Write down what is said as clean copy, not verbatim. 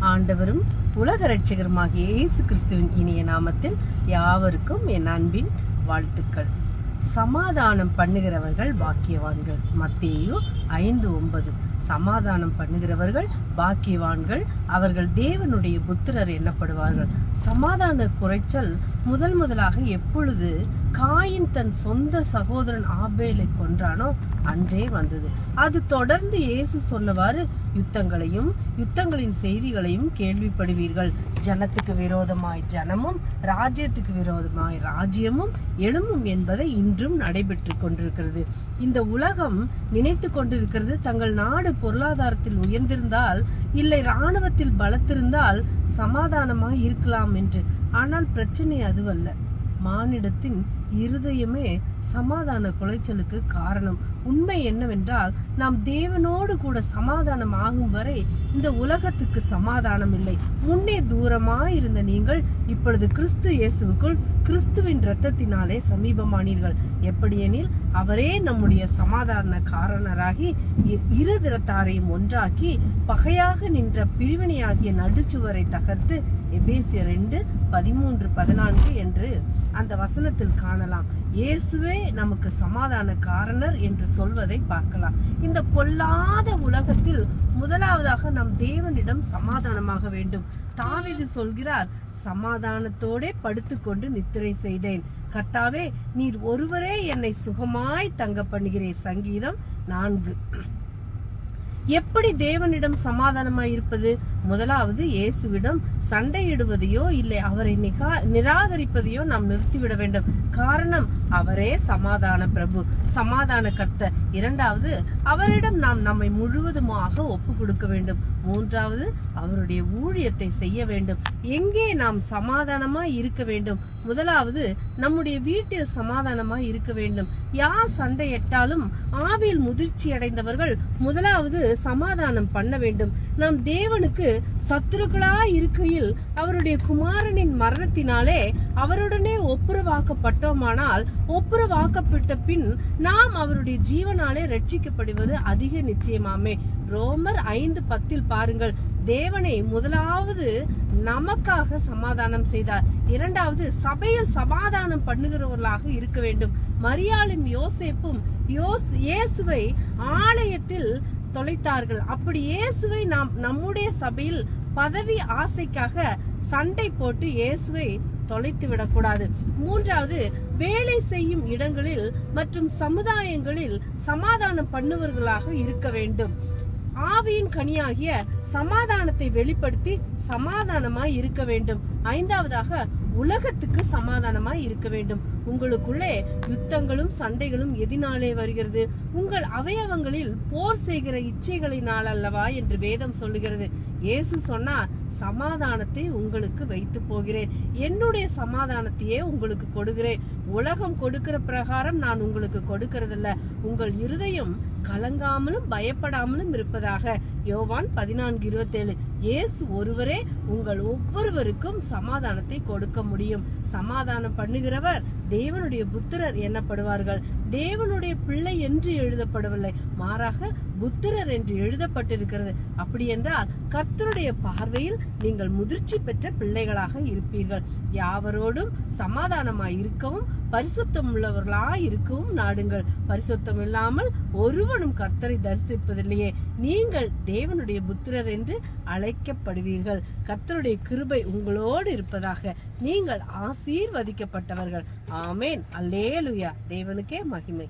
ஆண்டவரும் உலக இரட்சகருமாகிய இயேசு கிறிஸ்துவின் இனிய நாமத்தில் யாவருக்கும் என் அன்பின் வாழ்த்துக்கள். சமாதானம் பண்ணுகிறவர்கள் பாக்கியவான்கள். மத்தேயு 5:9. சமாதானம் பண்ணுகிறவர்கள் பாக்கியவான்கள், அவர்கள் தேவனுடைய புத்திரர் எண்ணப்படுவார்கள். சமாதான குறைச்சல் முதலாக எப்பொழுது காயின் தன் சொந்த சகோதரன் ஆபேலை கொன்றானோ அன்றே வந்தது. அது தொடர்ந்து இயேசு சொன்னவாறு யுத்தங்களின் செய்திகளையும் கேள்விப்படுவீர்கள். ஜனத்துக்கு விரோதமாய் ஜனமும் ராஜ்யத்துக்கு விரோதமாய் ராஜ்யமும் எழும்பும் என்பதை இன்றும் நடைபெற்று கொண்டிருக்கிறது. இந்த உலகம் நினைத்து கொண்டிருக்கிறது, தங்கள் நாடு பொருளாதாரத்தில் உயர்ந்திருந்தால், இல்லை இராணுவத்தில் பலத்திருந்தால் சமாதானமாய் இருக்கலாம் என்று. ஆனால் பிரச்சனை அதுவல்ல. மானிடத்தின் இருதயமே சமாதான குலைச்சலுக்கு காரணம். உண்மை என்னவென்றால், நாம் தேவனோடு கூட சமாதானம் ஆகும் வரை இந்த உலகத்துக்கு சமாதானம் இல்லை. முன்னே தூரமாயிருந்த நீங்கள் இப்பொழுது கிறிஸ்து இயேசுவுக்குள் கிறிஸ்துவின் இரத்தத்தினாலே சமீபமானீர்கள். எப்படியெனில் அவரே நம்முடைய சமாதான காரணராகி இருதிரத்தாரையும் ஒன்றாக்கி பகையாக நின்ற பிரிவினையாகிய நடுச்சுவரை தகர்த்து எபேசியர் 2:13-14 என்று அந்த வசனத்தில் காணலாம். இயேசுவே நமக்கு சமாதான காரணர் என்று சொல்வதை பார்க்கலாம். இந்த பொல்லாத உலகத்தில் முதலாவதாக நாம் தேவனிடம் சமாதானமாக வேண்டும். தாவீது சொல்கிறார், சமாதானத்தோடே படுத்துக்கொண்டு நித்திரை செய்தேன். கர்த்தாவே, நீர் ஒருவரே என்னை சுகமாய் தங்க பண்ணுகிறீர். சங்கீதம் 4. எப்படி தேவனிடம் சமாதானமாய் இருப்பது? முதலாவது இயேசுவிடம் சண்டையிடுவதையோ இல்லை அவரை நிராகரிப்பதையோ நாம் நிறுத்திவிட வேண்டும். காரணம், அவரே சமாதான பிரபு, சமாதான கர்த்தர். இரண்டாவது, அவரிடம் நாம் நம்மை முழுவதுமாக ஒப்பு கொடுக்க வேண்டும். மூன்றாவது, அவருடைய ஊழியத்தை செய்ய வேண்டும். எங்கே நாம் சமாதானமாய் இருக்க வேண்டும்? முதலாவது, நம்முடைய வீட்டில் சமாதானமாய் இருக்க வேண்டும். யார் சண்டையிட்டாலும் ஆவியில் முதிர்ச்சி அடைந்தவர்கள் முதலாவது சமாதானம் பண்ண வேண்டும். நாம் தேவனுக்கு சத்துருக்களாய் இருக்கையில் அவருடைய குமாரனின் மரணத்தினாலே அவருடனே ஒப்புரவாக்கப்பட்டோமானால், ஒப்புரவாக்கப்பட்ட பின் நாம் அவருடைய ஜீவனாலே ரட்சிக்கப்படுவது அதிக நிச்சயமாமே. ரோமர் 5:10 பாருங்கள். தேவனை முதலாவது நமக்காக சமாதானம் செய்தார். இரண்டாவது, சபையில் சமாதானம் பண்ணுகிறவர்களாக இருக்க வேண்டும். மரியாளும் யோசேப்பும் இயேசுவை ஆலயத்தில் தொலைத்தார்கள். அப்படி இயேசுவை நாம் நம்முடைய சபையில் பதவி ஆசைக்காக சண்டை போட்டு இயேசுவை தொலைத்து விடக்கூடாது. மூன்றாவது, வேலை செய்யும் இடங்களில் மற்றும் சமுதாயங்களில் சமாதானம் பண்ணுவர்களாக இருக்க வேண்டும். ஆவியின் கனியாகிய சமாதானத்தை வெளிப்படுத்தி சமாதானமாய் இருக்க வேண்டும். ஐந்தாவதாக, உலகத்துக்கு சமாதானமாய் இருக்க வேண்டும். உங்களுக்குள்ளே யுத்தங்களும் சண்டைகளும் எதினாலே வருகிறது? உங்கள் அவயவங்களில் போர் செய்கிற இச்சைகளினால் அல்லவா என்று வேதம் சொல்லுகிறது. இயேசு சொன்னார், சமாதானத்தை உங்களுக்கு வைத்து போகிறேன், என்னுடைய சமாதானத்தையே உங்களுக்கு கொடுக்கிறேன். உலகம் கொடுக்கிற பிரகாரம் நான் உங்களுக்கு கொடுக்கிறதில்ல. உங்கள் இருதயம் கலங்காமலும் பயப்படாமலும் இருப்பதாக. யோவான் 14:27. இயேசு ஒருவரே உங்கள் ஒவ்வொருவருக்கும் சமாதானத்தை கொடுக்க முடியும். சமாதானம் பண்ணுகிறவர் தேவனுடைய புத்திரர் எண்ணப்படுவார்கள். தேவனுடைய பிள்ளை என்று எழுதப்படவில்லை, மாறாக புத்திரர் என்று எழுதப்பட்டிருக்கிறது. அப்படி என்றால் கர்த்தருடைய பார்வையில் நீங்கள் முதிர்ச்சி பெற்ற பிள்ளைகளாக இருப்பீர்கள். யாவரோடும் சமாதானமாய் இருக்கவும் பரிசுத்தம் உள்ளவர்களாய் இருக்கவும் நாடுங்கள். பரிசுத்தம் இல்லாமல் ஒருவனும் கர்த்தரை தரிசிப்பதில்லையே. நீங்கள் தேவனுடைய புத்திரர் என்று அழைக்கப்படுவீர்கள். கர்த்தருடைய கிருபை உங்களோடு இருப்பதாக. நீங்கள் ஆசீர்வதிக்கப்பட்டவர்கள். ஆமேன். அல்லேலூயா. தேவனுக்கே மகிமை.